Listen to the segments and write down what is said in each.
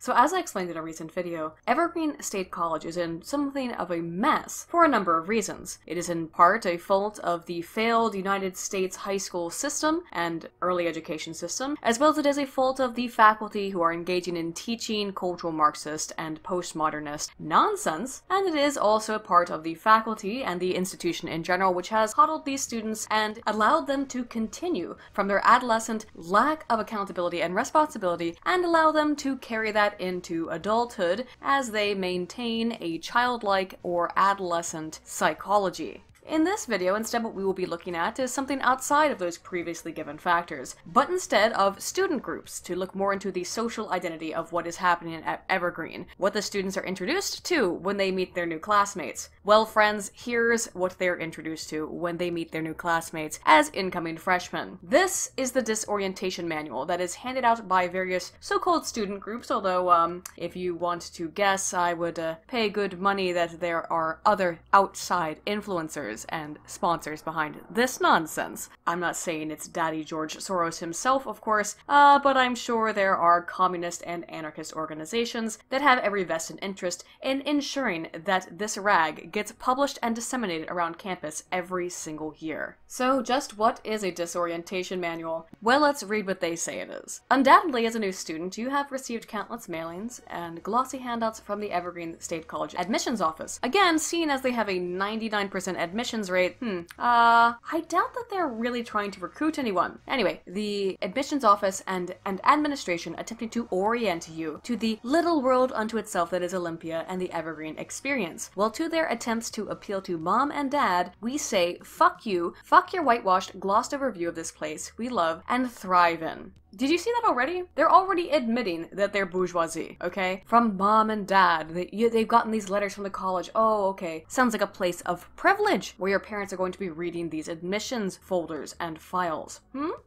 So as I explained in a recent video, Evergreen State College is in something of a mess for a number of reasons. It is in part a fault of the failed United States high school system and early education system, as well as it is a fault of the faculty who are engaging in teaching cultural Marxist and postmodernist nonsense, and it is also a part of the faculty and the institution in general, which has coddled these students and allowed them to continue from their adolescent lack of accountability and responsibility, and allow them to carry that into adulthood as they maintain a childlike or adolescent psychology. In this video, instead what we will be looking at is something outside of those previously given factors, but instead of student groups, to look more into the social identity of what is happening at Evergreen, what the students are introduced to when they meet their new classmates. Well, friends, here's what they're introduced to when they meet their new classmates as incoming freshmen. This is the Disorientation manual that is handed out by various so-called student groups, although, if you want to guess, I would pay good money that there are other outside influencers and sponsors behind this nonsense. I'm not saying it's Daddy George Soros himself, of course, but I'm sure there are communist and anarchist organizations that have every vested interest in ensuring that this rag gets published and disseminated around campus every single year. So just what is a disorientation manual? Well, let's read what they say it is. Undoubtedly, as a new student, you have received countless mailings and glossy handouts from the Evergreen State College admissions office. Again, seen as they have a 99% admissions rate, I doubt that they're really trying to recruit anyone. Anyway, the admissions office and administration attempting to orient you to the little world unto itself that is Olympia and the Evergreen experience. Well, to their attempts to appeal to mom and dad, we say, fuck you, fuck your whitewashed, glossed over view of this place we love and thrive in. Did you see that already? They're already admitting that they're bourgeoisie, okay? From mom and dad. They've gotten these letters from the college. Oh, okay. Sounds like a place of privilege where your parents are going to be reading these admissions folders and files.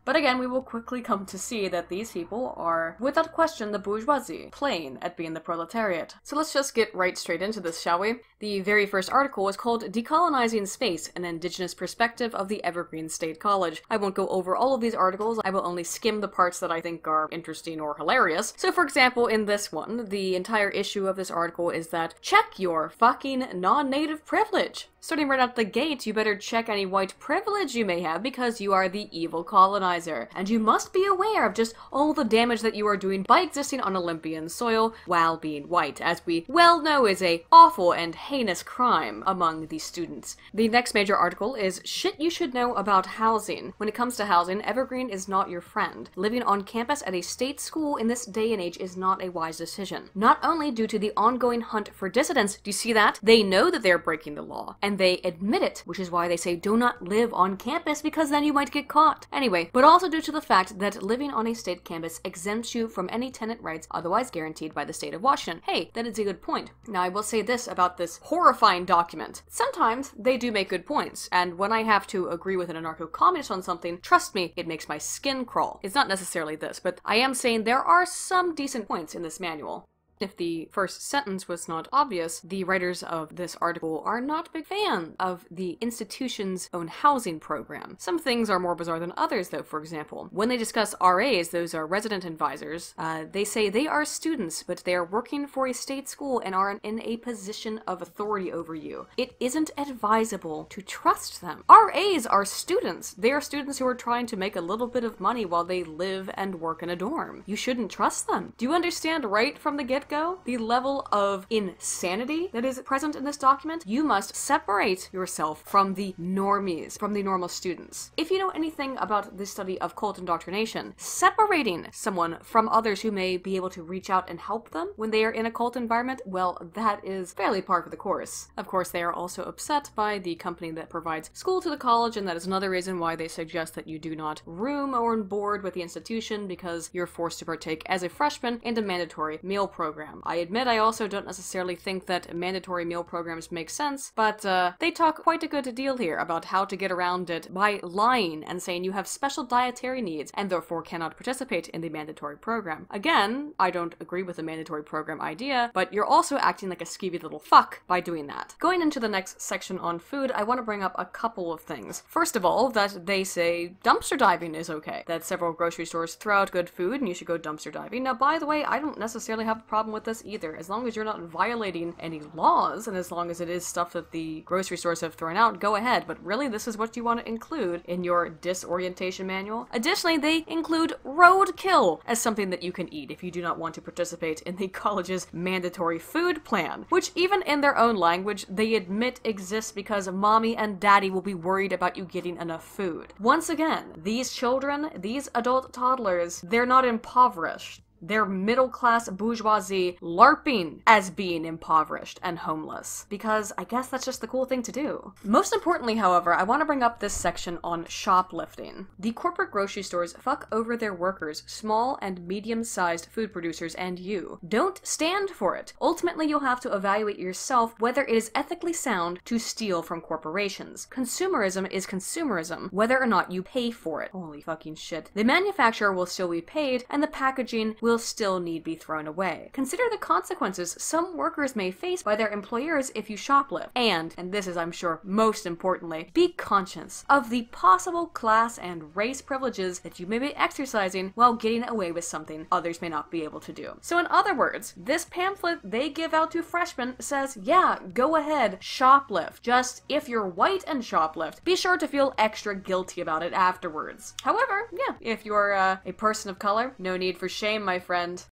But again, we will quickly come to see that these people are, without question, the bourgeoisie, playing at being the proletariat. So let's just get right straight into this, shall we? The very first article is called Decolonizing Space, an Indigenous Perspective of the Evergreen State College. I won't go over all of these articles. I will only skim the parts that I think are interesting or hilarious. So for example, in this one, the entire issue of this article is that check your fucking non-native privilege. Starting right out the gate, you better check any white privilege you may have because you are the evil colonizer. And you must be aware of just all the damage that you are doing by existing on Olympian soil while being white, as we well know is a awful and heinous crime among these students. The next major article is Shit You Should Know About Housing. When it comes to housing, Evergreen is not your friend. Living on campus at a state school in this day and age is not a wise decision. Not only due to the ongoing hunt for dissidents, do you see that? They know that they're breaking the law, and they admit it, which is why they say do not live on campus because then you might get caught. Anyway, but also due to the fact that living on a state campus exempts you from any tenant rights otherwise guaranteed by the state of Washington. Hey, that is a good point. Now I will say this about this horrifying document. Sometimes they do make good points, and when I have to agree with an anarcho-communist on something, trust me, it makes my skin crawl. It's not necessarily this, but I am saying there are some decent points in this manual. If the first sentence was not obvious, the writers of this article are not a big fan of the institution's own housing program. Some things are more bizarre than others, though. For example, when they discuss RAs, those are resident advisors, they say they are students, but they are working for a state school and are in a position of authority over you. It isn't advisable to trust them. RAs are students. They are students who are trying to make a little bit of money while they live and work in a dorm. You shouldn't trust them. Do you understand right from the get-go the level of insanity that is present in this document? You must separate yourself from the normies, from the normal students. If you know anything about the study of cult indoctrination, separating someone from others who may be able to reach out and help them when they are in a cult environment, well, that is fairly par for the course. Of course, they are also upset by the company that provides school to the college, and that is another reason why they suggest that you do not room or board with the institution because you're forced to partake as a freshman in a mandatory meal program. I admit I also don't necessarily think that mandatory meal programs make sense, but they talk quite a good deal here about how to get around it by lying and saying you have special dietary needs and therefore cannot participate in the mandatory program. Again, I don't agree with the mandatory program idea, but you're also acting like a skeevy little fuck by doing that. Going into the next section on food, I want to bring up a couple of things. First of all, that they say dumpster diving is okay, that several grocery stores throw out good food and you should go dumpster diving. Now, by the way, I don't necessarily have a problem problem with this either. As long as you're not violating any laws, and as long as it is stuff that the grocery stores have thrown out, go ahead. But really, this is what you want to include in your disorientation manual. Additionally, they include roadkill as something that you can eat if you do not want to participate in the college's mandatory food plan, which even in their own language, they admit exists because mommy and daddy will be worried about you getting enough food. Once again, these children, these adult toddlers, they're not impoverished. They're middle-class bourgeoisie LARPing as being impoverished and homeless, because I guess that's just the cool thing to do. Most importantly, however, I want to bring up this section on shoplifting. The corporate grocery stores fuck over their workers, small and medium-sized food producers, and you. Don't stand for it. Ultimately, you'll have to evaluate yourself whether it is ethically sound to steal from corporations. Consumerism is consumerism, whether or not you pay for it. Holy fucking shit. The manufacturer will still be paid, and the packaging will still need be thrown away. Consider the consequences some workers may face by their employers if you shoplift. And this is, I'm sure, most importantly, be conscious of the possible class and race privileges that you may be exercising while getting away with something others may not be able to do. So in other words, this pamphlet they give out to freshmen says, yeah, go ahead, shoplift. Just if you're white and shoplift, be sure to feel extra guilty about it afterwards. However, yeah, if you're a person of color, no need for shame, my friend.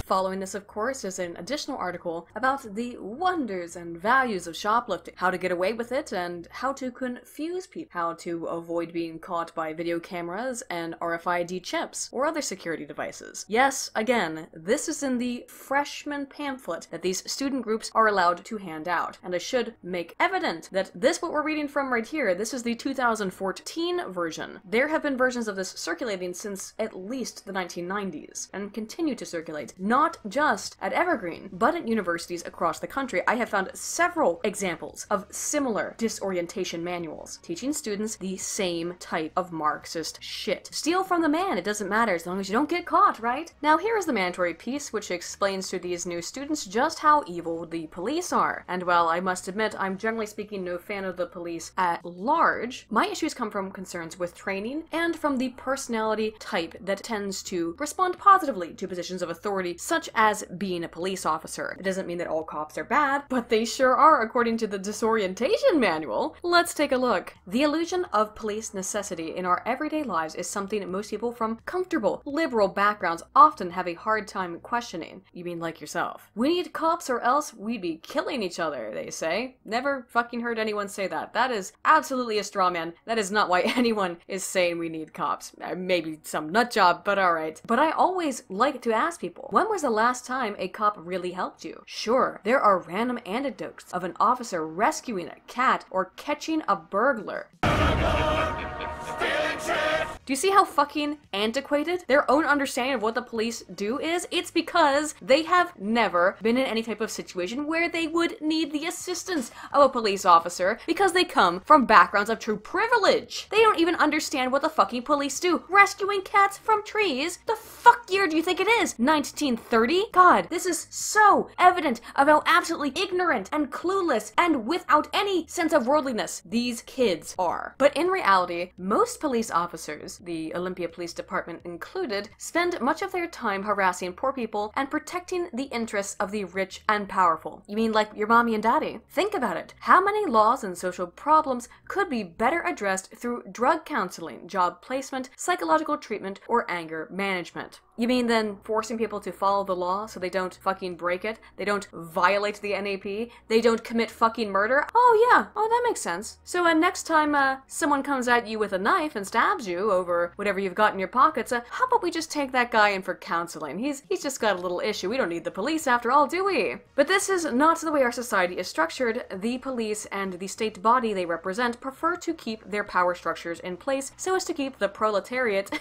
Following this, of course, is an additional article about the wonders and values of shoplifting, how to get away with it, and how to confuse people, how to avoid being caught by video cameras and RFID chips or other security devices. Yes, again, this is in the freshman pamphlet that these student groups are allowed to hand out. And I should make evident that this, what we're reading from right here, this is the 2014 version. There have been versions of this circulating since at least the 1990s and continue to circulate. Not just at Evergreen, but at universities across the country. I have found several examples of similar disorientation manuals, teaching students the same type of Marxist shit. Steal from the man, it doesn't matter as long as you don't get caught, right? Now here is the mandatory piece which explains to these new students just how evil the police are. And while I must admit I'm generally speaking no fan of the police at large, my issues come from concerns with training and from the personality type that tends to respond positively to positions of authority, such as being a police officer. It doesn't mean that all cops are bad, but they sure are according to the Disorientation manual. Let's take a look. The illusion of police necessity in our everyday lives is something most people from comfortable, liberal backgrounds often have a hard time questioning. You mean like yourself? We need cops or else we'd be killing each other, they say. Never fucking heard anyone say that. That is absolutely a straw man. That is not why anyone is saying we need cops. Maybe some nutjob, but alright. But I always like to ask people, when was the last time a cop really helped you? Sure, there are random anecdotes of an officer rescuing a cat or catching a burglar. Do you see how fucking antiquated their own understanding of what the police do is? It's because they have never been in any type of situation where they would need the assistance of a police officer because they come from backgrounds of true privilege. They don't even understand what the fucking police do. Rescuing cats from trees? The fuck year do you think it is? 1930? God, this is so evident of how absolutely ignorant and clueless and without any sense of worldliness these kids are. But in reality, most police officers, the Olympia Police Department included, spend much of their time harassing poor people and protecting the interests of the rich and powerful. You mean like your mommy and daddy? Think about it. How many laws and social problems could be better addressed through drug counseling, job placement, psychological treatment, or anger management? You mean then forcing people to follow the law so they don't fucking break it? They don't violate the NAP? They don't commit fucking murder? Oh yeah, oh that makes sense. So next time someone comes at you with a knife and stabs you over whatever you've got in your pockets, how about we just take that guy in for counseling? He's just got a little issue. We don't need the police after all, do we? But this is not the way our society is structured. The police and the state body they represent prefer to keep their power structures in place so as to keep the proletariat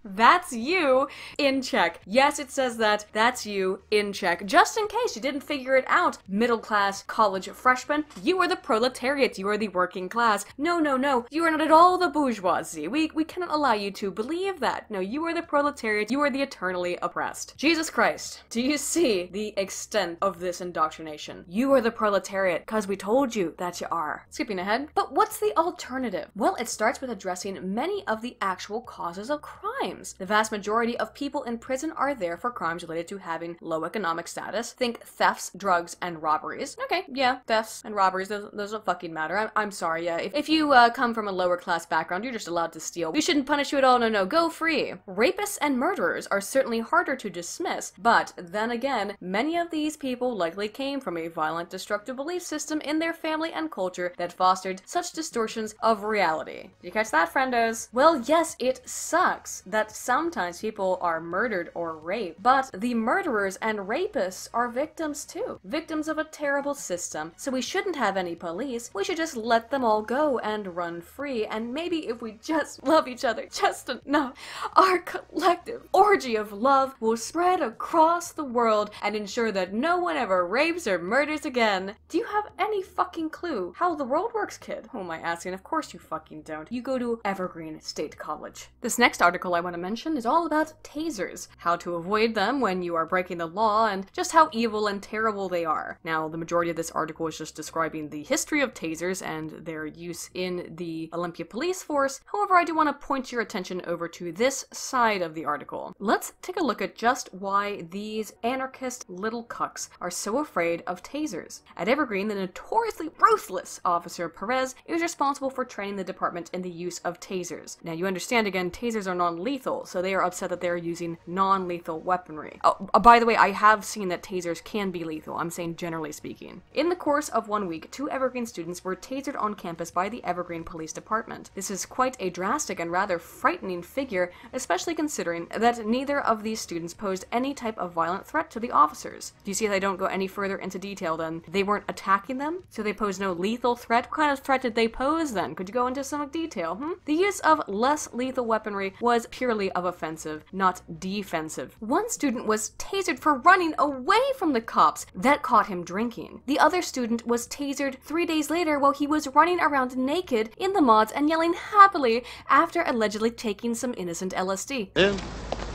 That's you in check. Yes, it says that. That's you in check. Just in case you didn't figure it out, middle class college freshman, you are the proletariat. You are the working class. No, no, no. You are not at all the bourgeoisie. We cannot allow you to believe that. No, you are the proletariat. You are the eternally oppressed. Jesus Christ. Do you see the extent of this indoctrination? You are the proletariat because we told you that you are. Skipping ahead. But what's the alternative? Well, it starts with addressing many of the actual causes of crimes. The vast majority of people in prison are there for crimes related to having low economic status. Think thefts, drugs, and robberies. Okay, yeah, thefts and robberies, those don't fucking matter. I'm sorry, yeah. If you come from a lower class background, you're just allowed to steal. We shouldn't punish you at all, no, go free. Rapists and murderers are certainly harder to dismiss, but then again, many of these people likely came from a violent, destructive belief system in their family and culture that fostered such distortions of reality. Did you catch that, friendos? Well, yes, it sucks that sometimes people are murdered or raped, but the murderers and rapists are victims too. Victims of a terrible system. So we shouldn't have any police. We should just let them all go and run free. And maybe if we just love each other just enough, our collective orgy of love will spread across the world and ensure that no one ever rapes or murders again. Do you have any fucking clue how the world works, kid? Who am I asking? Of course you fucking don't. You go to Evergreen State College. This next article I want to mention is all about tasers, how to avoid them when you are breaking the law, and just how evil and terrible they are. Now, the majority of this article is just describing the history of tasers and their use in the Olympia police force. However, I do want to point your attention over to this side of the article. Let's take a look at just why these anarchist little cucks are so afraid of tasers. At Evergreen, the notoriously ruthless Officer Perez is responsible for training the department in the use of tasers. Now, you understand again, tasers are non-lethal, so they are upset that they are using non-lethal weaponry. Oh, by the way, I have seen that tasers can be lethal. I'm saying generally speaking. In the course of 1 week, 2 Evergreen students were tasered on campus by the Evergreen Police Department. This is quite a drastic and rather frightening figure, especially considering that neither of these students posed any type of violent threat to the officers. Do you see they don't go any further into detail then? They weren't attacking them, so they posed no lethal threat? What kind of threat did they pose then? Could you go into some detail? The use of less lethal weaponry was purely of offensive, not defensive. One student was tasered for running away from the cops. That caught him drinking. The other student was tasered 3 days later while he was running around naked in the mods and yelling happily after allegedly taking some innocent LSD. Yeah,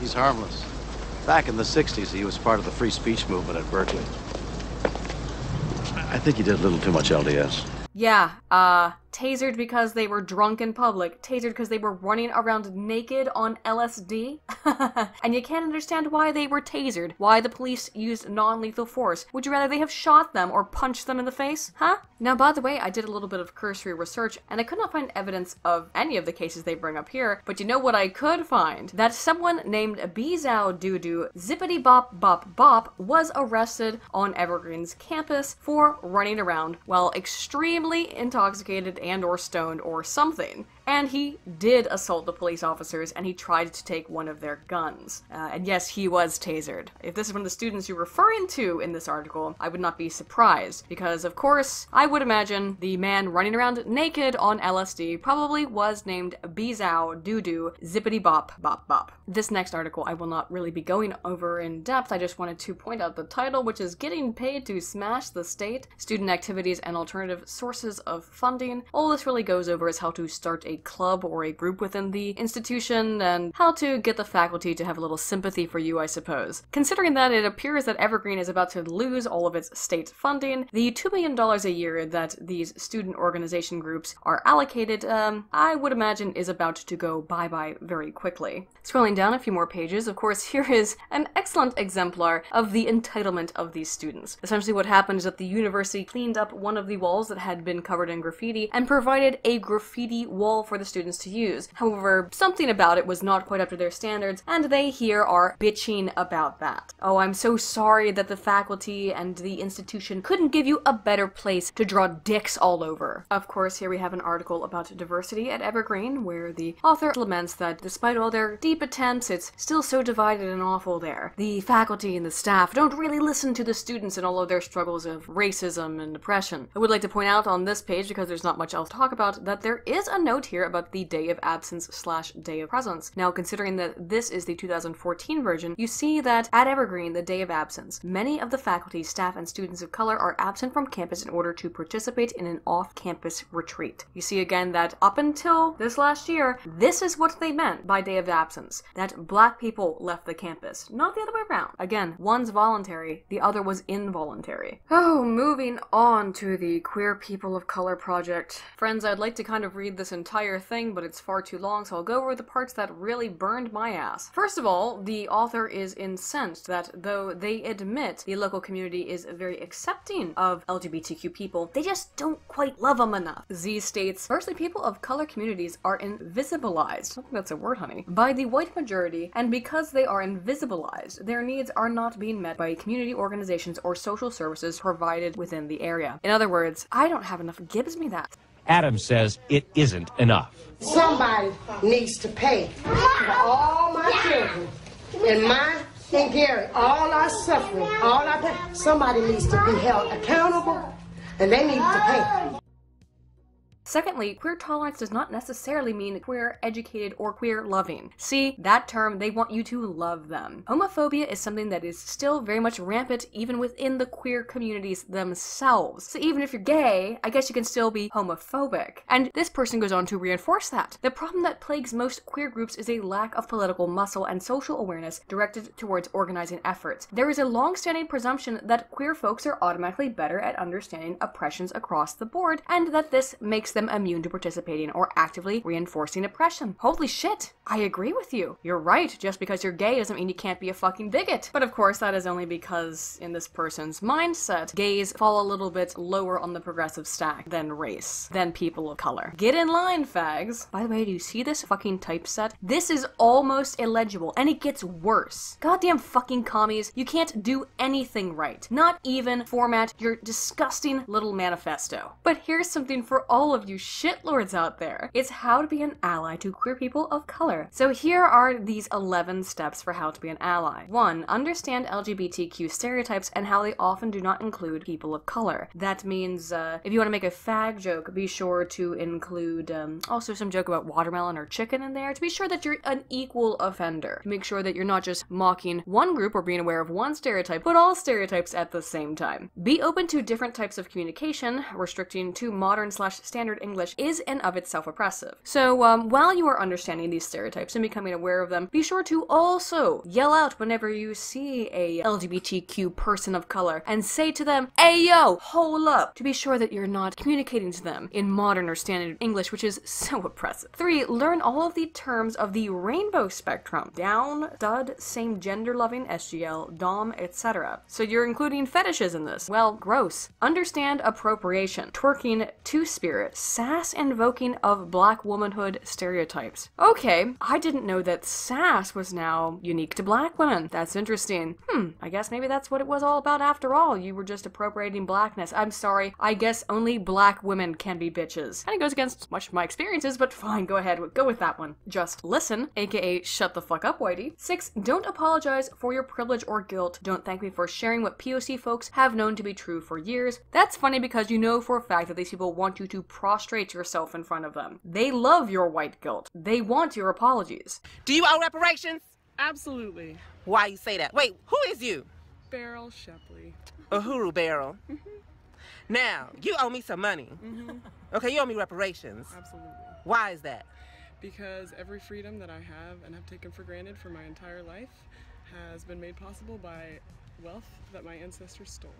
he's harmless. Back in the 60s, he was part of the free speech movement at Berkeley. I think he did a little too much LDS. Yeah, tasered because they were drunk in public, tasered because they were running around naked on LSD, and you can't understand why they were tasered, why the police used non-lethal force. Would you rather they have shot them or punched them in the face? Huh? Now, by the way, I did a little bit of cursory research, and I could not find evidence of any of the cases they bring up here, but you know what I could find? That someone named Bizao Dudu Zippity Bop Bop Bop was arrested on Evergreen's campus for running around while extremely intoxicated and or stoned or something. And he did assault the police officers, and he tried to take one of their guns. And yes, he was tasered. If this is one of the students you're referring to in this article, I would not be surprised, because of course, I would imagine the man running around naked on LSD probably was named Bizao Dudu Zippity Bop Bop Bop. This next article I will not really be going over in depth. I just wanted to point out the title, which is Getting Paid to Smash the State, Student Activities and Alternative Sources of Funding. All this really goes over is how to start a club or a group within the institution, and how to get the faculty to have a little sympathy for you, I suppose. Considering that it appears that Evergreen is about to lose all of its state funding, the $2 million a year that these student organization groups are allocated, I would imagine is about to go bye-bye very quickly. Scrolling down a few more pages, of course, here is an excellent exemplar of the entitlement of these students. Essentially what happened is that the university cleaned up one of the walls that had been covered in graffiti and provided a graffiti wall for the students to use. However, something about it was not quite up to their standards, and they here are bitching about that. Oh, I'm so sorry that the faculty and the institution couldn't give you a better place to draw dicks all over. Of course, here we have an article about diversity at Evergreen, where the author laments that despite all their deep attempts, it's still so divided and awful there. The faculty and the staff don't really listen to the students in all of their struggles of racism and oppression. I would like to point out on this page, because there's not much else to talk about, that there is a note here about the day of absence / day of presence. Now, considering that this is the 2014 version, you see that at Evergreen, the day of absence, many of the faculty, staff, and students of color are absent from campus in order to participate in an off-campus retreat. You see again that up until this last year, this is what they meant by day of absence, that black people left the campus, not the other way around. Again, one's voluntary, the other was involuntary. Oh, moving on to the Queer People of Color project. Friends, I'd like to kind of read this entire thing, but it's far too long, so I'll go over the parts that really burned my ass. First of all, the author is incensed that though they admit the local community is very accepting of LGBTQ people, they just don't quite love them enough. Z states, firstly, people of color communities are invisibilized, I think that's a word, honey, by the white majority, and because they are invisibilized, their needs are not being met by community organizations or social services provided within the area. In other words, I don't have enough, gives me that. Adam says it isn't enough. Somebody needs to pay for all my children and mine and Gary, all our suffering, all our pain. Somebody needs to be held accountable, and they need to pay. Secondly, queer tolerance does not necessarily mean queer educated or queer loving. See, that term, they want you to love them. Homophobia is something that is still very much rampant even within the queer communities themselves. So even if you're gay, I guess you can still be homophobic. And this person goes on to reinforce that. The problem that plagues most queer groups is a lack of political muscle and social awareness directed towards organizing efforts. There is a long-standing presumption that queer folks are automatically better at understanding oppressions across the board, and that this makes them immune to participating or actively reinforcing oppression. Holy shit, I agree with you. You're right, just because you're gay doesn't mean you can't be a fucking bigot. But of course, that is only because in this person's mindset, gays fall a little bit lower on the progressive stack than race, than people of color. Get in line, fags. By the way, do you see this fucking typeset? This is almost illegible, and it gets worse. Goddamn fucking commies, you can't do anything right. Not even format your disgusting little manifesto. But here's something for all of you shitlords out there. It's how to be an ally to queer people of color. So here are these 11 steps for how to be an ally. 1. Understand LGBTQ stereotypes and how they often do not include people of color. That means if you want to make a fag joke, be sure to include also some joke about watermelon or chicken in there, to be sure that you're an equal offender. Make sure that you're not just mocking one group or being aware of one stereotype, but all stereotypes at the same time. Be open to different types of communication. Restricting to modern / standard English is in of itself oppressive. So while you are understanding these stereotypes and becoming aware of them, be sure to also yell out whenever you see a LGBTQ person of color and say to them, "Hey yo, hold up," to be sure that you're not communicating to them in modern or standard English, which is so oppressive. 3. Learn all of the terms of the rainbow spectrum: down, stud, same gender loving, SGL, dom, etc. So you're including fetishes in this. Well, gross. Understand appropriation, twerking, two-spirit, sass invoking of black womanhood stereotypes. Okay, I didn't know that sass was now unique to black women. That's interesting. I guess maybe that's what it was all about after all. You were just appropriating blackness. I'm sorry, I guess only black women can be bitches. And it goes against much of my experiences, but fine, go ahead, go with that one. Just listen, aka shut the fuck up, Whitey. 6. Don't apologize for your privilege or guilt. Don't thank me for sharing what POC folks have known to be true for years. That's funny because you know for a fact that these people want you to prostrate yourself in front of them. They love your white guilt. They want your apologies. Do you owe reparations? Absolutely. Why you say that? Wait, who is you? Beryl Shepley. Uhuru Beryl. Now, you owe me some money. Okay, you owe me reparations. Absolutely. Why is that? Because every freedom that I have and have taken for granted for my entire life has been made possible by wealth that my ancestors stole.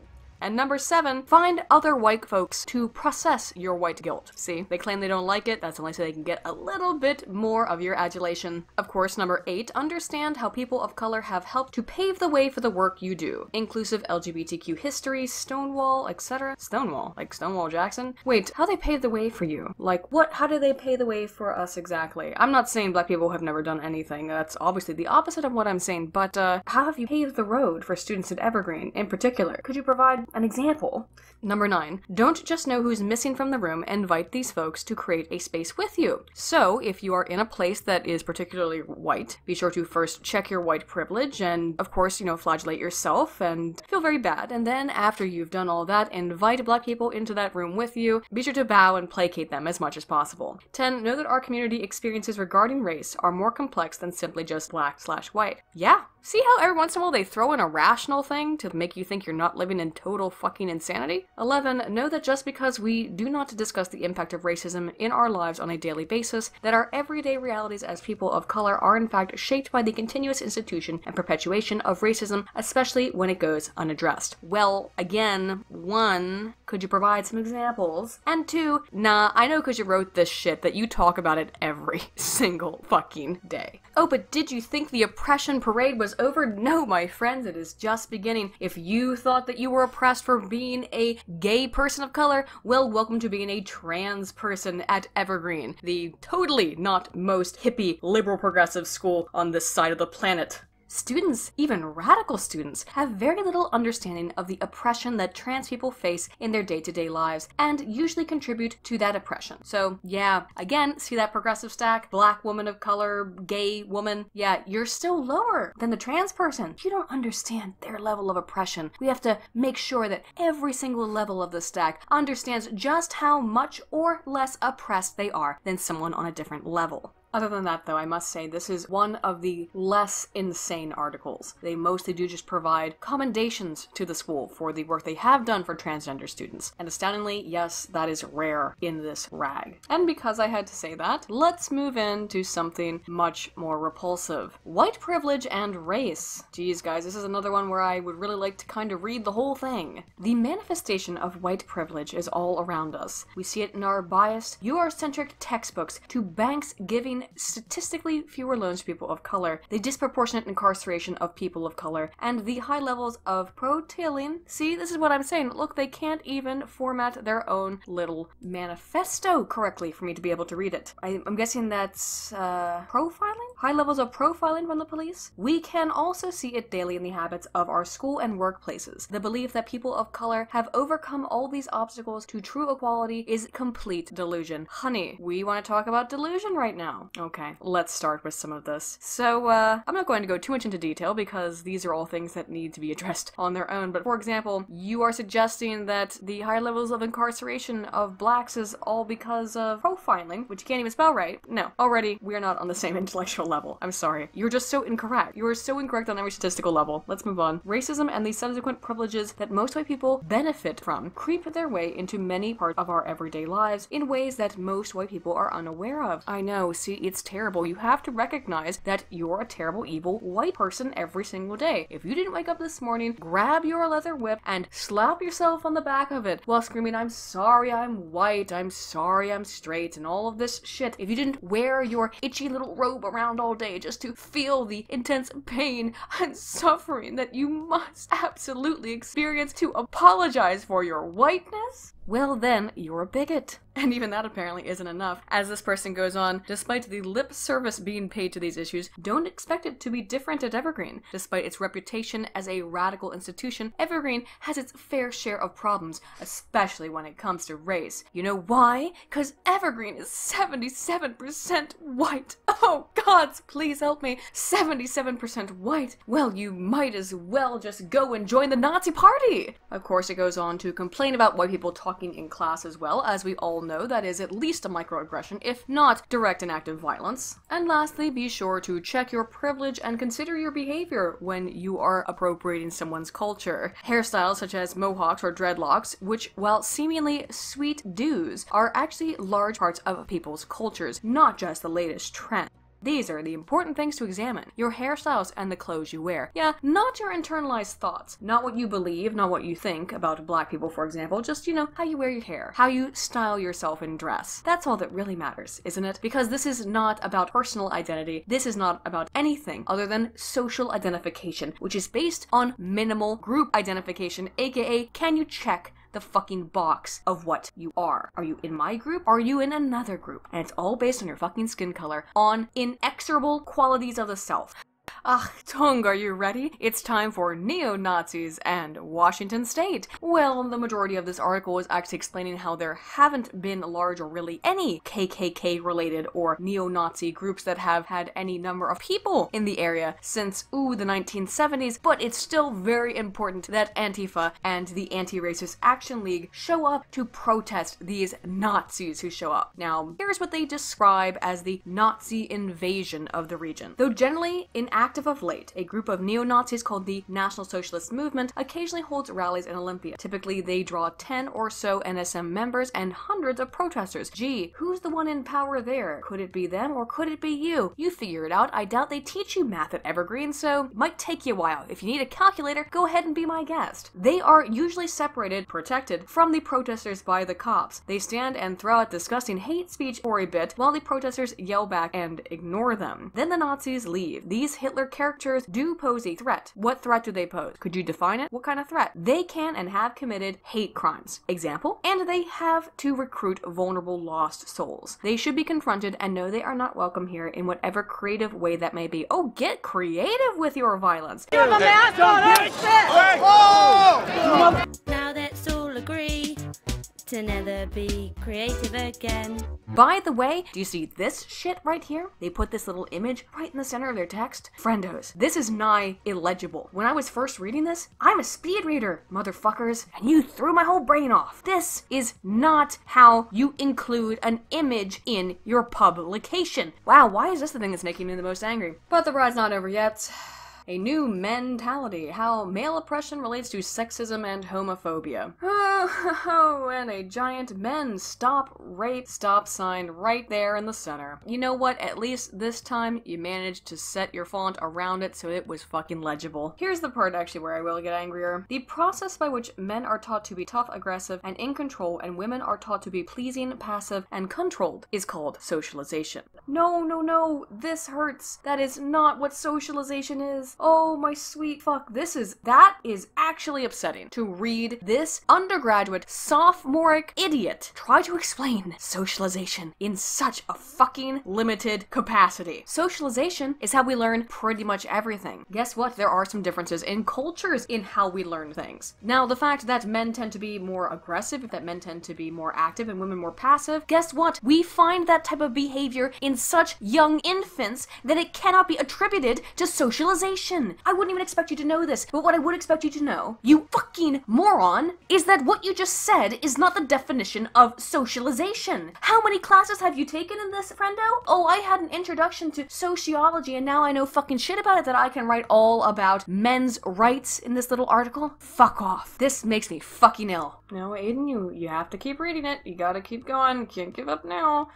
And number 7, find other white folks to process your white guilt. See, they claim they don't like it, that's only so they can get a little bit more of your adulation. Of course, number 8, understand how people of color have helped to pave the way for the work you do. Inclusive LGBTQ history, Stonewall, etc. Stonewall? Like Stonewall Jackson? Wait, how they paved the way for you? Like, what? How do they pave the way for us exactly? I'm not saying black people have never done anything. That's obviously the opposite of what I'm saying, but how have you paved the road for students at Evergreen in particular? Could you provide an example. Number 9, don't just know who's missing from the room, invite these folks to create a space with you. So, if you are in a place that is particularly white, be sure to first check your white privilege and, of course, flagellate yourself and feel very bad. And then, after you've done all that, invite black people into that room with you. Be sure to bow and placate them as much as possible. 10, know that our community experiences regarding race are more complex than simply just black/white. Yeah. See how every once in a while they throw in a rational thing to make you think you're not living in total fucking insanity? 11, know that just because we do not discuss the impact of racism in our lives on a daily basis, that our everyday realities as people of color are in fact shaped by the continuous institution and perpetuation of racism, especially when it goes unaddressed. Well, again, 1, could you provide some examples? And 2, nah, I know because you wrote this shit that you talk about it every single fucking day. Oh, but did you think the oppression parade was over? No, my friends, it is just beginning. If you thought that you were oppressed for being a gay person of color, well, welcome to being a trans person at Evergreen, the totally not most hippie, liberal progressive school on this side of the planet. Students, even radical students, have very little understanding of the oppression that trans people face in their day-to-day lives, and usually contribute to that oppression. So, yeah, again, see that progressive stack? Black woman of color, gay woman. Yeah, you're still lower than the trans person. If you don't understand their level of oppression, we have to make sure that every single level of the stack understands just how much or less oppressed they are than someone on a different level. Other than that, though, I must say this is one of the less insane articles. They mostly do just provide commendations to the school for the work they have done for transgender students. And astoundingly, yes, that is rare in this rag. And because I had to say that, let's move into something much more repulsive. White privilege and race. Geez, guys, this is another one where I would really like to kind of read the whole thing. The manifestation of white privilege is all around us. We see it in our biased, Eurocentric textbooks, to banks giving statistically fewer loans to people of color, the disproportionate incarceration of people of color, and the high levels of pro-tailing. See, this is what I'm saying. Look, they can't even format their own little manifesto correctly for me to be able to read it. I'm guessing that's profiling? High levels of profiling from the police? We can also see it daily in the habits of our school and workplaces. The belief that people of color have overcome all these obstacles to true equality is complete delusion. Honey, we want to talk about delusion right now. Okay, let's start with some of this. So, I'm not going to go too much into detail because these are all things that need to be addressed on their own, but for example, you are suggesting that the high levels of incarceration of blacks is all because of profiling, which you can't even spell right. No, already, we are not on the same intellectual level. I'm sorry. You're just so incorrect. You are so incorrect on every statistical level. Let's move on. Racism and the subsequent privileges that most white people benefit from creep their way into many parts of our everyday lives in ways that most white people are unaware of. I know, see, it's terrible. You have to recognize that you're a terrible, evil white person every single day. If you didn't wake up this morning, grab your leather whip and slap yourself on the back of it while screaming, I'm sorry I'm white, I'm sorry I'm straight, and all of this shit. If you didn't wear your itchy little robe around all day just to feel the intense pain and suffering that you must absolutely experience to apologize for your whiteness, well then, you're a bigot. And even that apparently isn't enough. As this person goes on, despite the lip service being paid to these issues, don't expect it to be different at Evergreen. Despite its reputation as a radical institution, Evergreen has its fair share of problems, especially when it comes to race. You know why? Because Evergreen is 77% white. Oh gods, please help me. 77% white. Well, you might as well just go and join the Nazi party. Of course, it goes on to complain about white people talking in class as well, as we all know that is at least a microaggression, if not direct and active violence. And lastly, be sure to check your privilege and consider your behavior when you are appropriating someone's culture. Hairstyles such as mohawks or dreadlocks, which, while seemingly sweet do's, are actually large parts of people's cultures, not just the latest trend. These are the important things to examine. Your hairstyles and the clothes you wear. Yeah, not your internalized thoughts. Not what you believe, not what you think about black people, for example. Just, how you wear your hair. How you style yourself in dress. That's all that really matters, isn't it? Because this is not about personal identity. This is not about anything other than social identification, which is based on minimal group identification, aka, can you check the fucking box of what you are? Are you in my group? Are you in another group? And it's all based on your fucking skin color, on inexorable qualities of the self. Achtung, are you ready? It's time for neo-Nazis and Washington State. Well, the majority of this article is actually explaining how there haven't been large or really any KKK-related or neo-Nazi groups that have had any number of people in the area since, the 1970s, but it's still very important that Antifa and the Anti-Racist Action League show up to protest these Nazis who show up. Now, here's what they describe as the Nazi invasion of the region. Though generally inactive of late, a group of neo-Nazis called the National Socialist Movement occasionally holds rallies in Olympia. Typically, they draw 10 or so NSM members and hundreds of protesters. Gee, who's the one in power there? Could it be them or could it be you? You figure it out. I doubt they teach you math at Evergreen, so might take you a while. If you need a calculator, go ahead and be my guest. They are usually separated, protected, from the protesters by the cops. They stand and throw out disgusting hate speech for a bit while the protesters yell back and ignore them. Then the Nazis leave. These Hitler characters do pose a threat. What threat do they pose? Could you define it? What kind of threat? They can and have committed hate crimes. Example? And they have to recruit vulnerable lost souls. They should be confronted and know they are not welcome here in whatever creative way that may be. Oh, get creative with your violence. Now let's all agree to never be creative again. By the way, do you see this shit right here? They put this little image right in the center of their text. Friendos, this is nigh illegible. When I was first reading this, I'm a speed reader, motherfuckers, and you threw my whole brain off. This is not how you include an image in your publication. Wow, why is this the thing that's making me the most angry? But the ride's not over yet. A new mentality, how male oppression relates to sexism and homophobia. Oh, and a giant men stop rape stop sign right there in the center. You know what, at least this time you managed to set your font around it so it was fucking legible. Here's the part actually where I will get angrier. The process by which men are taught to be tough, aggressive, and in control, and women are taught to be pleasing, passive, and controlled is called socialization. No, this hurts. That is not what socialization is. Oh my sweet fuck, that is actually upsetting to read this undergraduate sophomoric idiot try to explain socialization in such a fucking limited capacity. Socialization is how we learn pretty much everything. Guess what? There are some differences in cultures in how we learn things. Now, the fact that men tend to be more aggressive, that men tend to be more active and women more passive, guess what? We find that type of behavior in such young infants that it cannot be attributed to socialization. I wouldn't even expect you to know this, but what I would expect you to know, you fucking moron, is that what you just said is not the definition of socialization. How many classes have you taken in this, friendo? Oh, I had an introduction to sociology and now I know fucking shit about it that I can write all about men's rights in this little article? Fuck off. This makes me fucking ill. No, Aiden, you have to keep reading it. You gotta keep going. Can't give up now.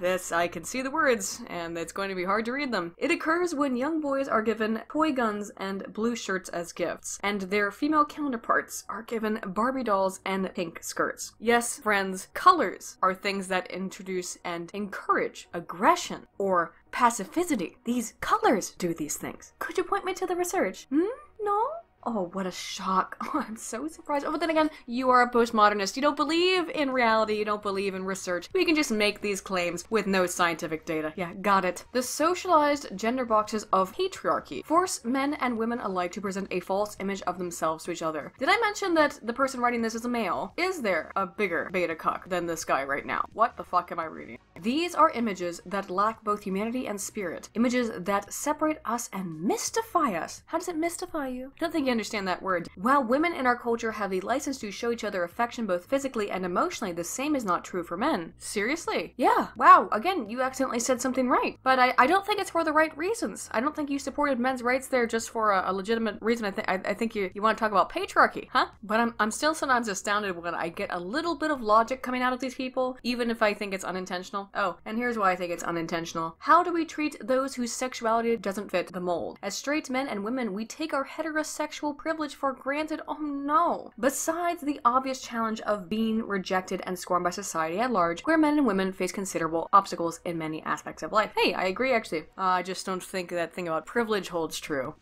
This, I can see the words, and it's going to be hard to read them. It occurs when young boys are given toy guns and blue shirts as gifts, and their female counterparts are given Barbie dolls and pink skirts. Yes, friends, colors are things that introduce and encourage aggression or pacifity. These colors do these things. Could you point me to the research? No? Oh, what a shock. Oh, I'm so surprised. Oh, but then again, you are a postmodernist. You don't believe in reality. You don't believe in research. We can just make these claims with no scientific data. Yeah, got it. The socialized gender boxes of patriarchy force men and women alike to present a false image of themselves to each other. Did I mention that the person writing this is a male? Is there a bigger beta cuck than this guy right now? What the fuck am I reading? These are images that lack both humanity and spirit. Images that separate us and mystify us. How does it mystify you? I don't think you understand that word. While women in our culture have the license to show each other affection both physically and emotionally, the same is not true for men. Seriously? Yeah. Wow. Again, you accidentally said something right. But I don't think it's for the right reasons. I don't think you supported men's rights there just for a legitimate reason. I think you want to talk about patriarchy, huh? But I'm still sometimes astounded when I get a little bit of logic coming out of these people, even if I think it's unintentional. Oh, and here's why I think it's unintentional. How do we treat those whose sexuality doesn't fit the mold? As straight men and women, we take our heterosexual privilege for granted. Oh no. Besides the obvious challenge of being rejected and scorned by society at large, queer men and women face considerable obstacles in many aspects of life. Hey, I agree actually. I just don't think that thing about privilege holds true.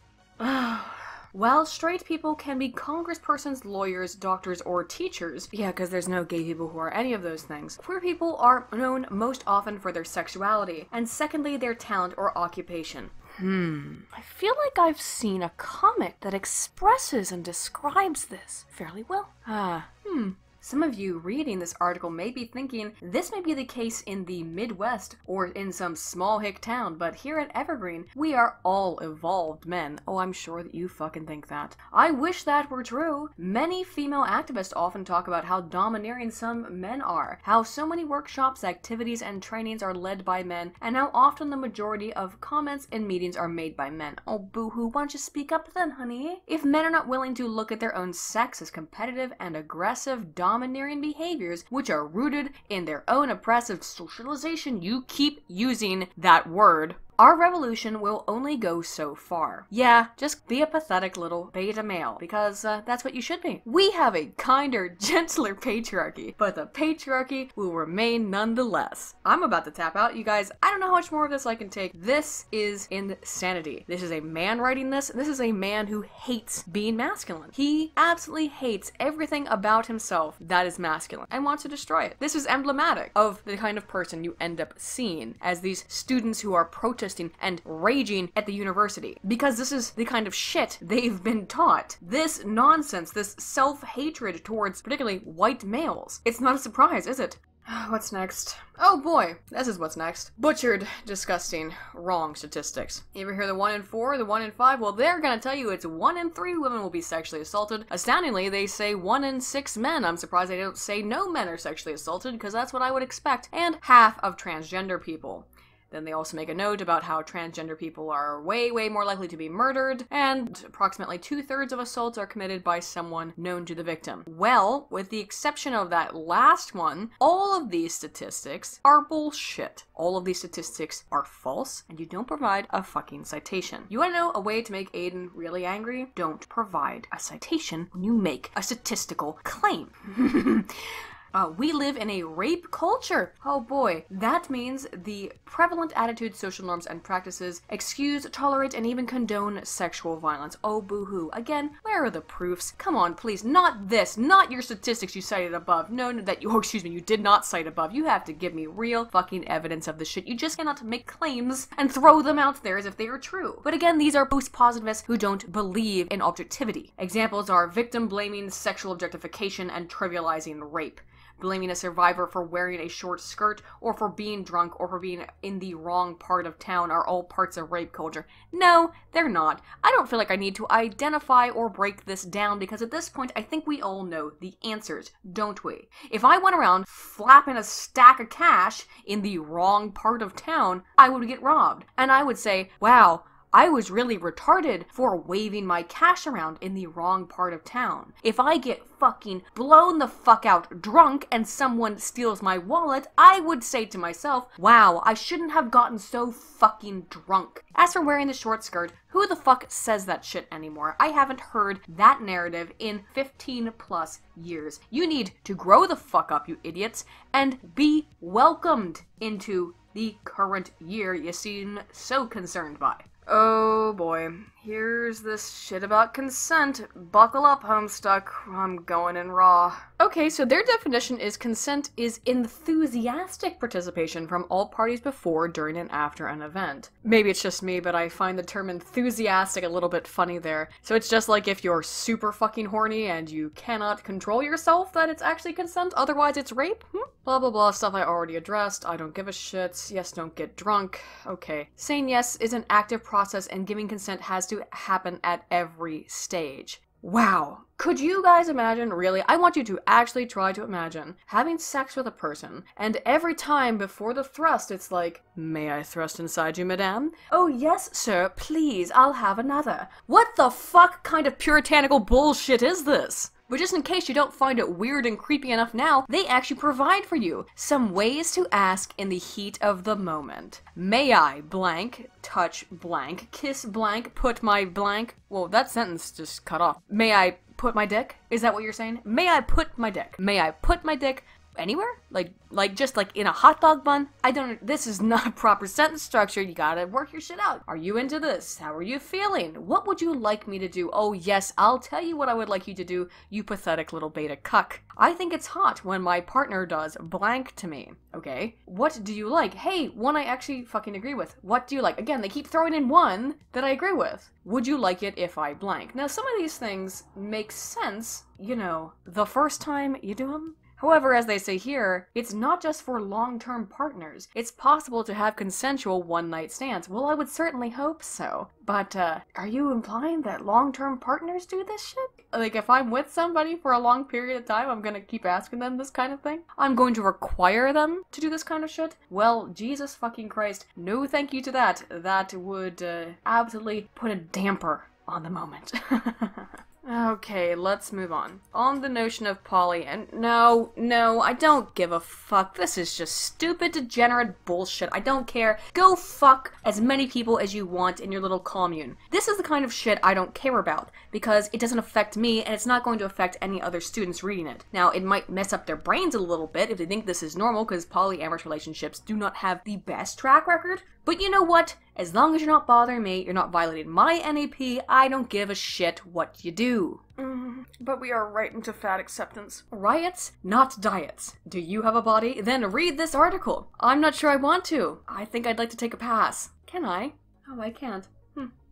While straight people can be congresspersons, lawyers, doctors, or teachers, yeah, because there's no gay people who are any of those things, queer people are known most often for their sexuality, and secondly, their talent or occupation. I feel like I've seen a comic that expresses and describes this fairly well. Some of you reading this article may be thinking this may be the case in the Midwest or in some small hick town, but here at Evergreen, we are all evolved men. Oh, I'm sure that you fucking think that. I wish that were true. Many female activists often talk about how domineering some men are, how so many workshops, activities, and trainings are led by men, and how often the majority of comments in meetings are made by men. Oh, boo-hoo, why don't you speak up then, honey? If men are not willing to look at their own sex as competitive and aggressive, domineering behaviors which are rooted in their own oppressive socialization, you keep using that word, our revolution will only go so far. Yeah, just be a pathetic little beta male, because that's what you should be. We have a kinder, gentler patriarchy, but the patriarchy will remain nonetheless. I'm about to tap out, you guys. I don't know how much more of this I can take. This is insanity. This is a man writing this. This is a man who hates being masculine. He absolutely hates everything about himself that is masculine and wants to destroy it. This is emblematic of the kind of person you end up seeing as these students who are protesting and raging at the university, because this is the kind of shit they've been taught. This nonsense, this self-hatred towards particularly white males. It's not a surprise, is it? What's next? Oh boy, this is what's next. Butchered, disgusting, wrong statistics. You ever hear the 1 in 4, the 1 in 5? Well, they're gonna tell you it's 1 in 3 women will be sexually assaulted. Astoundingly, they say 1 in 6 men. I'm surprised they don't say no men are sexually assaulted, because that's what I would expect. And half of transgender people. Then they also make a note about how transgender people are way, way more likely to be murdered, and approximately 2/3 of assaults are committed by someone known to the victim. Well, with the exception of that last one, all of these statistics are bullshit. All of these statistics are false, and you don't provide a fucking citation. You wanna know a way to make Aiden really angry? Don't provide a citation when you make a statistical claim. We live in a rape culture. Oh boy. That means the prevalent attitudes, social norms, and practices excuse, tolerate, and even condone sexual violence. Oh boo-hoo. Again, where are the proofs? Come on, please. Not this. Not your statistics you cited above. No, that you, you did not cite above. You have to give me real fucking evidence of this shit. You just cannot make claims and throw them out there as if they are true. But again, these are post-positivists who don't believe in objectivity. Examples are victim blaming sexual objectification and trivializing rape. Blaming a survivor for wearing a short skirt, or for being drunk, or for being in the wrong part of town are all parts of rape culture. No, they're not. I don't feel like I need to identify or break this down, because at this point I think we all know the answers, don't we? If I went around flapping a stack of cash in the wrong part of town, I would get robbed. And I would say, wow, I was really retarded for waving my cash around in the wrong part of town. If I get fucking blown the fuck out drunk and someone steals my wallet, I would say to myself, wow, I shouldn't have gotten so fucking drunk. As for wearing the short skirt, who the fuck says that shit anymore? I haven't heard that narrative in 15 plus years. You need to grow the fuck up, you idiots, and be welcomed into the current year you seem so concerned by. Oh boy, here's this shit about consent. Buckle up, Homestuck. I'm going in raw. Okay, so their definition is consent is enthusiastic participation from all parties before, during, and after an event. Maybe it's just me, but I find the term enthusiastic a little bit funny there. So it's just like if you're super fucking horny and you cannot control yourself, that it's actually consent, otherwise it's rape? Blah blah blah, stuff I already addressed. I don't give a shit. Yes, don't get drunk. Okay. Saying yes is an active process, and giving consent has to happen at every stage. Wow. Could you guys imagine, really? I want you to actually try to imagine having sex with a person, and every time before the thrust, it's like, may I thrust inside you, madame? Oh yes, sir, please, I'll have another. What the fuck kind of puritanical bullshit is this? But just in case you don't find it weird and creepy enough now, they actually provide for you some ways to ask in the heat of the moment. May I blank, touch blank, kiss blank, put my blank? Well, that sentence just cut off. May I put my dick? Is that what you're saying? May I put my dick? May I put my dick Anywhere? Just in a hot dog bun? This is not a proper sentence structure. You gotta work your shit out. Are you into this? How are you feeling? What would you like me to do? Oh yes, I'll tell you what I would like you to do, you pathetic little beta cuck. I think it's hot when my partner does blank to me. Okay? What do you like? Hey, one I actually fucking agree with. What do you like? Again, they keep throwing in one that I agree with. Would you like it if I blank? Now, some of these things make sense, the first time you do them. However, as they say here, it's not just for long-term partners. It's possible to have consensual one-night stands. Well, I would certainly hope so. But, are you implying that long-term partners do this shit? If I'm with somebody for a long period of time, I'm gonna keep asking them this kind of thing? I'm going to require them to do this kind of shit? Well, Jesus fucking Christ, no thank you to that. That would, absolutely put a damper on the moment. Okay, let's move on. On the notion of poly, and no, I don't give a fuck. This is just stupid, degenerate bullshit. I don't care. Go fuck as many people as you want in your little commune. This is the kind of shit I don't care about, because it doesn't affect me, and it's not going to affect any other students reading it. Now, it might mess up their brains a little bit if they think this is normal, because polyamorous relationships do not have the best track record. But you know what? As long as you're not bothering me, you're not violating my NAP, I don't give a shit what you do. But we are right into fat acceptance. Riots, not diets. Do you have a body? Then read this article. I'm not sure I want to. I think I'd like to take a pass. Can I? Oh, I can't.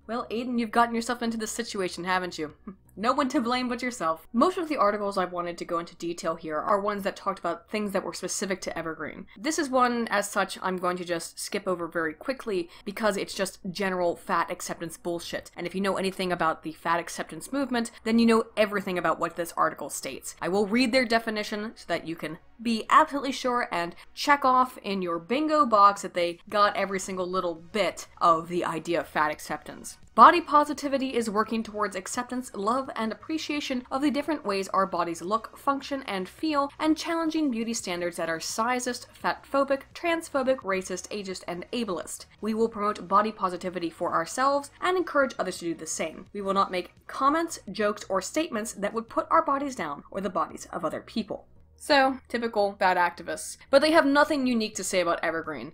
Well, Aiden, you've gotten yourself into this situation, haven't you? No one to blame but yourself. Most of the articles I wanted to go into detail here are ones that talked about things that were specific to Evergreen. This is one, as such, I'm going to just skip over very quickly because it's just general fat acceptance bullshit. And if you know anything about the fat acceptance movement, then you know everything about what this article states. I will read their definition so that you can be absolutely sure and check off in your bingo box that they got every single little bit of the idea of fat acceptance. Body positivity is working towards acceptance, love, and appreciation of the different ways our bodies look, function, and feel, and challenging beauty standards that are sizist, fatphobic, transphobic, racist, ageist, and ableist. We will promote body positivity for ourselves and encourage others to do the same. We will not make comments, jokes, or statements that would put our bodies down or the bodies of other people. So, typical fat activists. But they have nothing unique to say about Evergreen.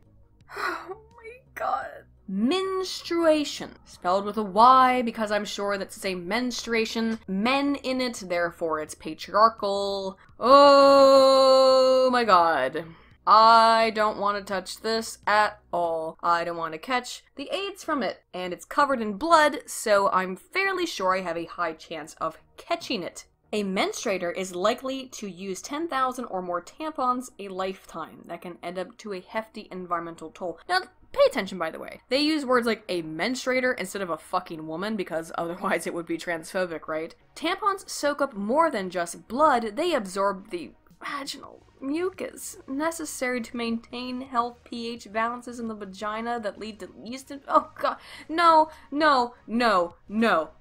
Oh my god. Menstruation, spelled with a Y because I'm sure that to say menstruation, men in it, therefore it's patriarchal. Oh my god. I don't want to touch this at all. I don't want to catch the AIDS from it, and it's covered in blood, so I'm fairly sure I have a high chance of catching it. A menstruator is likely to use 10,000 or more tampons a lifetime. That can end up to a hefty environmental toll. Now, pay attention, by the way. They use words like a menstruator instead of a fucking woman because otherwise it would be transphobic, right? Tampons soak up more than just blood. They absorb the vaginal mucus necessary to maintain health pH balances in the vagina that lead to yeast. Oh god. No.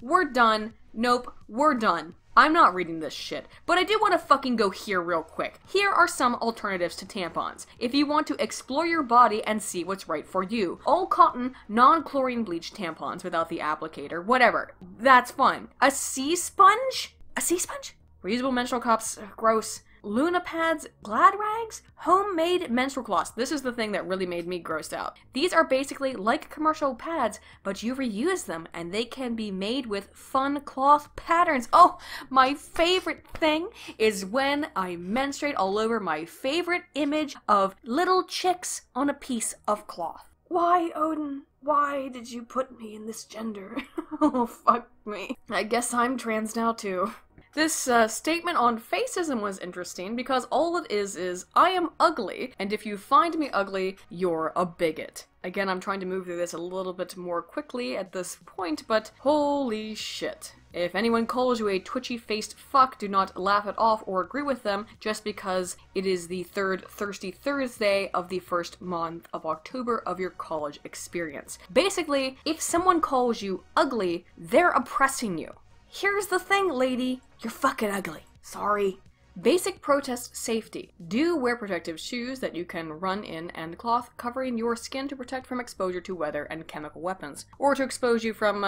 We're done. Nope. We're done. I'm not reading this shit, but I do want to fucking go here real quick. Here are some alternatives to tampons, if you want to explore your body and see what's right for you. All cotton, non-chlorine bleached tampons without the applicator, whatever. That's fine. A sea sponge? A sea sponge? Reusable menstrual cups, gross. Luna pads, glad rags, homemade menstrual cloths. This is the thing that really made me grossed out. These are basically like commercial pads, but you reuse them and they can be made with fun cloth patterns. Oh, my favorite thing is when I menstruate all over my favorite image of little chicks on a piece of cloth. Why, Odin? Why did you put me in this gender? Oh, fuck me. I guess I'm trans now too. This statement on facism was interesting because all it is I am ugly, and if you find me ugly, you're a bigot. Again, I'm trying to move through this a little bit more quickly at this point, but holy shit. If anyone calls you a twitchy-faced fuck, do not laugh it off or agree with them just because it is the third Thirsty Thursday of the first month of October of your college experience. Basically, if someone calls you ugly, they're oppressing you. Here's the thing, lady. You're fucking ugly. Sorry. Basic protest safety. Do wear protective shoes that you can run in and cloth covering your skin to protect from exposure to weather and chemical weapons. Or to expose you from,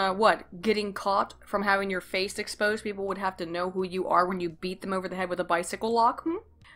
getting caught from having your face exposed. People would have to know who you are when you beat them over the head with a bicycle lock,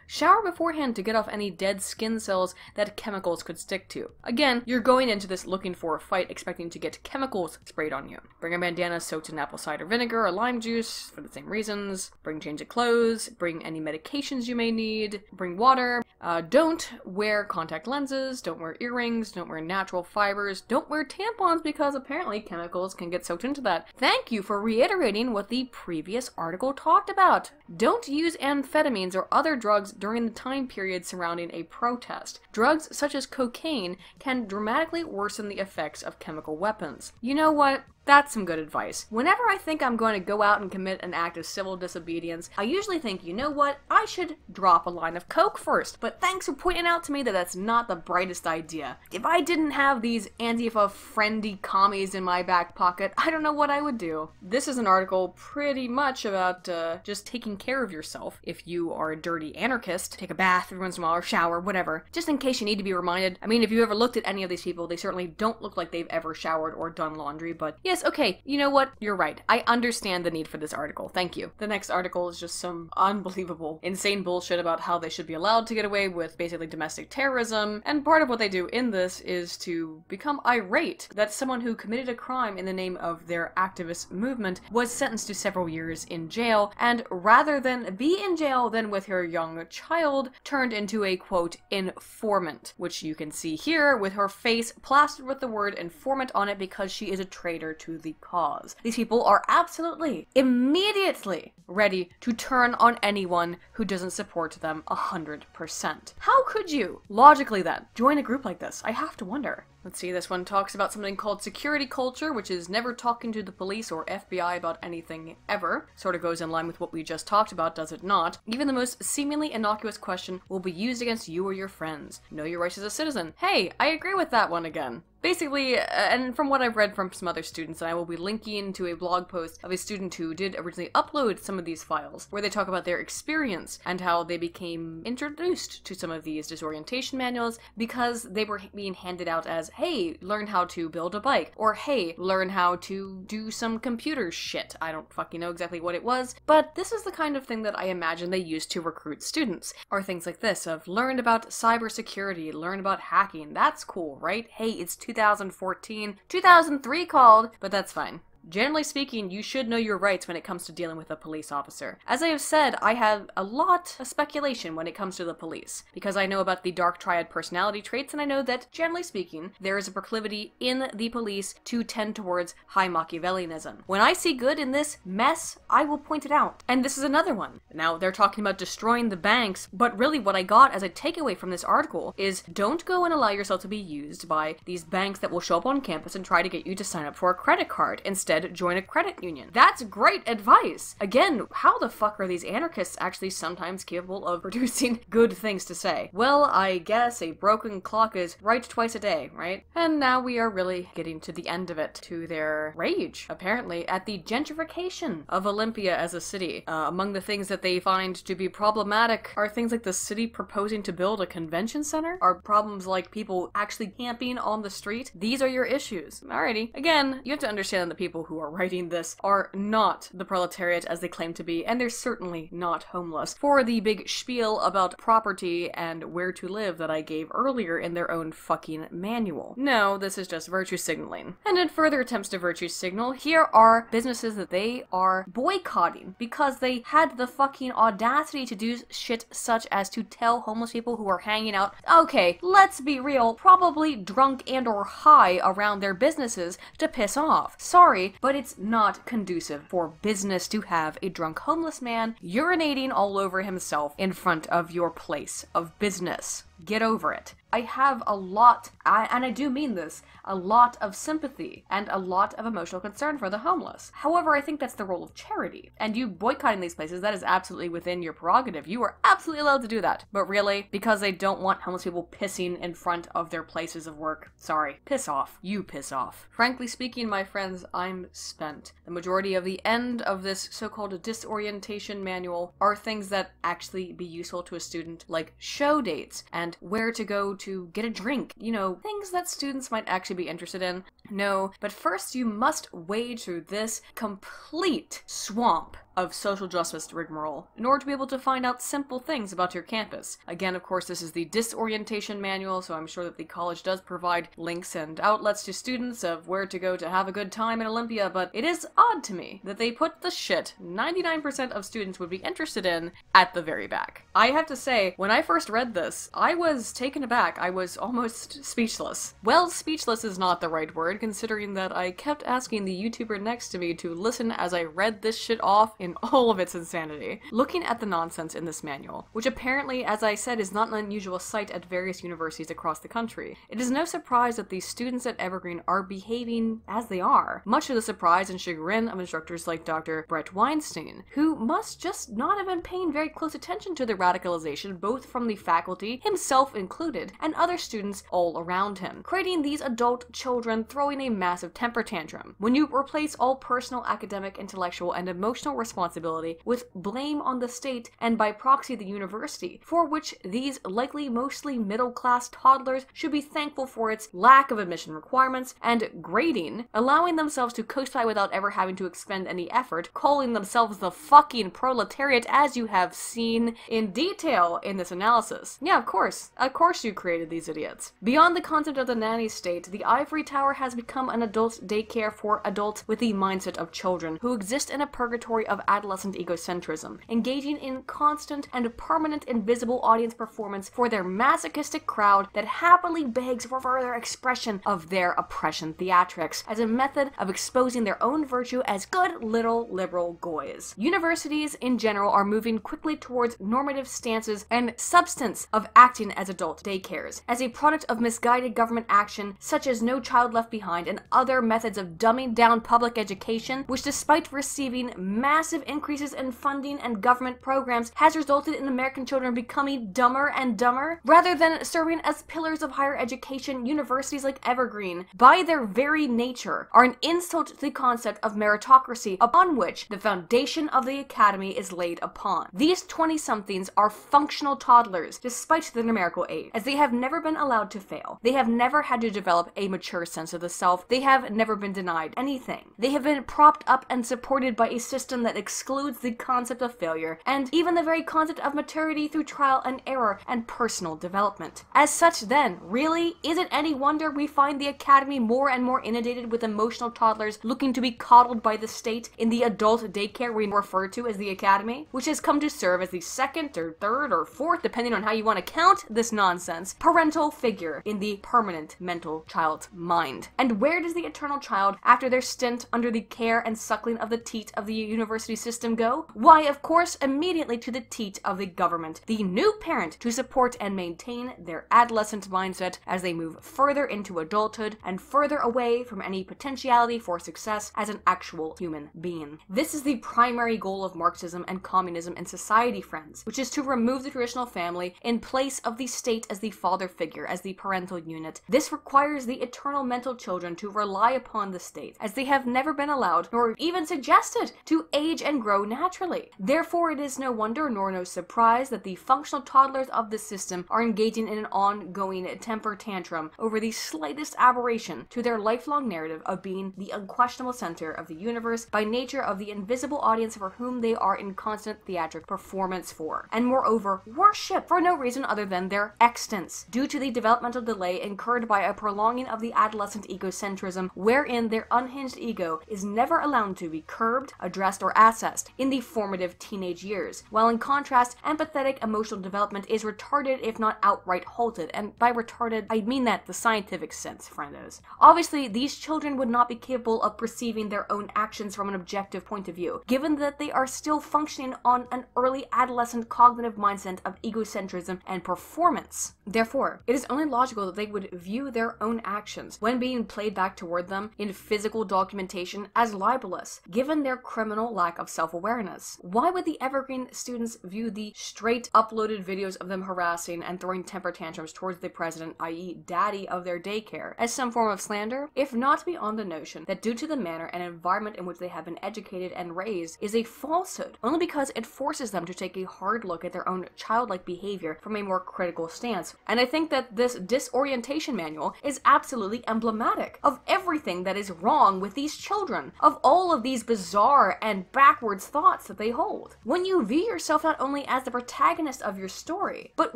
Shower beforehand to get off any dead skin cells that chemicals could stick to. Again, you're going into this looking for a fight, expecting to get chemicals sprayed on you. Bring a bandana soaked in apple cider vinegar or lime juice for the same reasons. Bring change of clothes. Bring any medications you may need. Bring water. Don't wear contact lenses. Don't wear earrings. Don't wear natural fibers. Don't wear tampons because apparently chemicals can get soaked into that. Thank you for reiterating what the previous article talked about. Don't use amphetamines or other drugs during the time period surrounding a protest. Drugs such as cocaine can dramatically worsen the effects of chemical weapons. You know what? That's some good advice. Whenever I think I'm going to go out and commit an act of civil disobedience, I usually think, you know what, I should drop a line of coke first. But thanks for pointing out to me that that's not the brightest idea. If I didn't have these Antifa-friendly commies in my back pocket, I don't know what I would do. This is an article pretty much about just taking care of yourself. If you are a dirty anarchist, take a bath every once in a while or shower, whatever. Just in case you need to be reminded. I mean, if you ever looked at any of these people, they certainly don't look like they've ever showered or done laundry, but yeah. Okay, you know what? You're right. I understand the need for this article. Thank you. The next article is just some unbelievable, insane bullshit about how they should be allowed to get away with basically domestic terrorism, and part of what they do in this is to become irate that someone who committed a crime in the name of their activist movement was sentenced to several years in jail, and rather than be in jail then with her young child, turned into a, quote, informant, which you can see here with her face plastered with the word informant on it because she is a traitor to the cause. These people are absolutely, immediately ready to turn on anyone who doesn't support them 100%. How could you, logically then, join a group like this? I have to wonder. Let's see, this one talks about something called security culture, which is never talking to the police or FBI about anything ever. Sort of goes in line with what we just talked about, does it not? Even the most seemingly innocuous question will be used against you or your friends. Know your rights as a citizen. Hey, I agree with that one again. Basically, and from what I've read from some other students, and I will be linking to a blog post of a student who did originally upload some of these files, where they talk about their experience and how they became introduced to some of these disorientation manuals because they were being handed out as, hey, learn how to build a bike, or hey, learn how to do some computer shit. I don't fucking know exactly what it was, but this is the kind of thing that I imagine they used to recruit students, or things like this of learn about cybersecurity, learn about hacking. That's cool, right? Hey, it's 2014, 2003 called, but that's fine. Generally speaking, you should know your rights when it comes to dealing with a police officer. As I have said, I have a lot of speculation when it comes to the police, because I know about the dark triad personality traits, and I know that, generally speaking, there is a proclivity in the police to tend towards high Machiavellianism. When I see good in this mess, I will point it out. And this is another one. Now, they're talking about destroying the banks, but really what I got as a takeaway from this article is don't go and allow yourself to be used by these banks that will show up on campus and try to get you to sign up for a credit card. Instead, join a credit union. That's great advice. Again, how the fuck are these anarchists actually sometimes capable of producing good things to say? Well, I guess a broken clock is right twice a day, right? And now we are really getting to the end of it, to their rage, apparently, at the gentrification of Olympia as a city. Among the things that they find to be problematic are things like the city proposing to build a convention center, are problems like people actually camping on the street. These are your issues. Alrighty. Again, you have to understand that the people who are writing this are not the proletariat as they claim to be, and they're certainly not homeless. For the big spiel about property and where to live that I gave earlier in their own fucking manual. No, this is just virtue signaling. And in further attempts to virtue signal, here are businesses that they are boycotting because they had the fucking audacity to do shit such as to tell homeless people who are hanging out, okay, let's be real, probably drunk and or high around their businesses to piss off. Sorry, but it's not conducive for business to have a drunk homeless man urinating all over himself in front of your place of business. Get over it. I have a lot, and I do mean this, a lot of sympathy and a lot of emotional concern for the homeless. However, I think that's the role of charity. And you boycotting these places, that is absolutely within your prerogative. You are absolutely allowed to do that. But really, because they don't want homeless people pissing in front of their places of work, sorry, piss off. You piss off. Frankly speaking, my friends, I'm spent. The majority of the end of this so-called disorientation manual are things that actually be useful to a student, like show dates and where to go to get a drink. You know, things that students might actually be interested in. No, but first you must wade through this complete swamp of social justice rigmarole in order to be able to find out simple things about your campus. Again, of course, this is the Disorientation manual, so I'm sure that the college does provide links and outlets to students of where to go to have a good time in Olympia, but it is odd to me that they put the shit 99% of students would be interested in at the very back. I have to say, when I first read this, I was taken aback. I was almost speechless. Well, speechless is not the right word, considering that I kept asking the YouTuber next to me to listen as I read this shit off in all of its insanity. Looking at the nonsense in this manual, which apparently, as I said, is not an unusual sight at various universities across the country, it is no surprise that the students at Evergreen are behaving as they are, much to the surprise and chagrin of instructors like Dr. Brett Weinstein, who must just not have been paying very close attention to the radicalization both from the faculty, himself included, and other students all around him, creating these adult children throwing a massive temper tantrum. When you replace all personal, academic, intellectual, and emotional responsibility with blame on the state and by proxy the university, for which these likely mostly middle-class toddlers should be thankful for its lack of admission requirements and grading, allowing themselves to coast by without ever having to expend any effort, calling themselves the fucking proletariat, as you have seen in detail in this analysis. Yeah, of course you created these idiots. Beyond the concept of the nanny state, the ivory tower has become an adult daycare for adults with the mindset of children who exist in a purgatory of adolescent egocentrism, engaging in constant and permanent invisible audience performance for their masochistic crowd that happily begs for further expression of their oppression theatrics as a method of exposing their own virtue as good little liberal goys. Universities in general are moving quickly towards normative stances and substance of acting as adult daycares, as a product of misguided government action such as No Child Left Behind and other methods of dumbing down public education, which despite receiving massive increases in funding and government programs has resulted in American children becoming dumber and dumber. Rather than serving as pillars of higher education, universities like Evergreen, by their very nature, are an insult to the concept of meritocracy upon which the foundation of the academy is laid upon. These 20-somethings are functional toddlers, despite their numerical age, as they have never been allowed to fail. They have never had to develop a mature sense of the self. They have never been denied anything. They have been propped up and supported by a system that excludes the concept of failure, and even the very concept of maturity through trial and error and personal development. As such then, really, is it any wonder we find the academy more and more inundated with emotional toddlers looking to be coddled by the state in the adult daycare we refer to as the academy, which has come to serve as the second or third or fourth, depending on how you want to count this nonsense, parental figure in the permanent mental child's mind. And where does the eternal child, after their stint under the care and suckling of the teat of the university system, go? Why, of course, immediately to the teat of the government, the new parent to support and maintain their adolescent mindset as they move further into adulthood and further away from any potentiality for success as an actual human being. This is the primary goal of Marxism and communism in society, friends, which is to remove the traditional family in place of the state as the father figure, as the parental unit. This requires the eternal mental children to rely upon the state, as they have never been allowed, nor even suggested, to age and grow naturally. Therefore, it is no wonder nor no surprise that the functional toddlers of the system are engaging in an ongoing temper tantrum over the slightest aberration to their lifelong narrative of being the unquestionable center of the universe by nature of the invisible audience for whom they are in constant theatric performance for, and moreover, worship for no reason other than their extents, due to the developmental delay incurred by a prolonging of the adolescent egocentrism, wherein their unhinged ego is never allowed to be curbed, addressed, or assessed in the formative teenage years, while in contrast, empathetic emotional development is retarded if not outright halted, and by retarded, I mean that the scientific sense, friendos. Obviously, these children would not be capable of perceiving their own actions from an objective point of view, given that they are still functioning on an early adolescent cognitive mindset of egocentrism and performance. Therefore, it is only logical that they would view their own actions, when being played back toward them in physical documentation, as libelous, given their criminal lack of self-awareness. Why would the Evergreen students view the straight uploaded videos of them harassing and throwing temper tantrums towards the president, i.e. daddy of their daycare, as some form of slander, if not beyond the notion that due to the manner and environment in which they have been educated and raised is a falsehood, only because it forces them to take a hard look at their own childlike behavior from a more critical stance. And I think that this disorientation manual is absolutely emblematic of everything that is wrong with these children, of all of these bizarre and backwards thoughts that they hold. When you view yourself not only as the protagonist of your story, but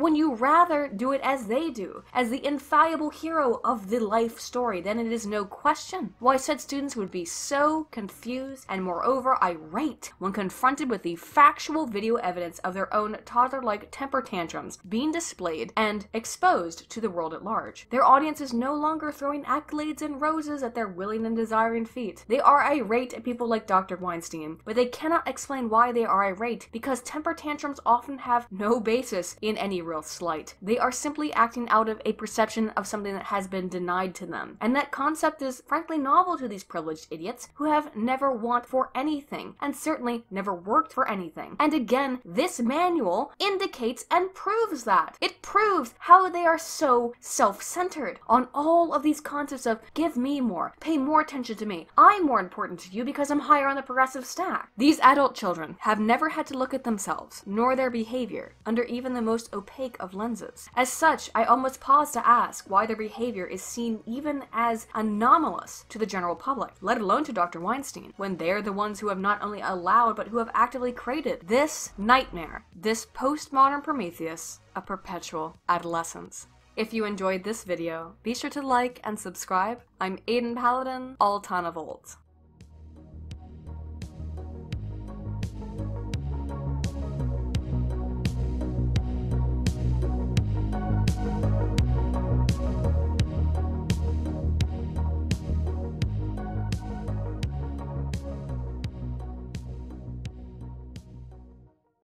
when you rather do it as they do, as the infallible hero of the life story, then it is no question why said students would be so confused and moreover irate when confronted with the factual video evidence of their own toddler-like temper tantrums being displayed and exposed to the world at large. Their audience is no longer throwing accolades and roses at their willing and desiring feet. They are irate at people like Dr. Weinstein, but they cannot explain why they are irate because temper tantrums often have no basis in any real slight. They are simply acting out of a perception of something that has been denied to them. And that concept is frankly novel to these privileged idiots who have never want for anything and certainly never worked for anything. And again, this manual indicates and proves that. It proves how they are so self-centered on all of these concepts of give me more, pay more attention to me, I'm more important to you because I'm higher on the progressive stack. These adult children have never had to look at themselves, nor their behavior, under even the most opaque of lenses. As such, I almost pause to ask why their behavior is seen even as anomalous to the general public, let alone to Dr. Weinstein, when they're the ones who have not only allowed but who have actively created this nightmare, this postmodern Prometheus of perpetual adolescence. If you enjoyed this video, be sure to like and subscribe. I'm Aiden Paladin, Altana Volt.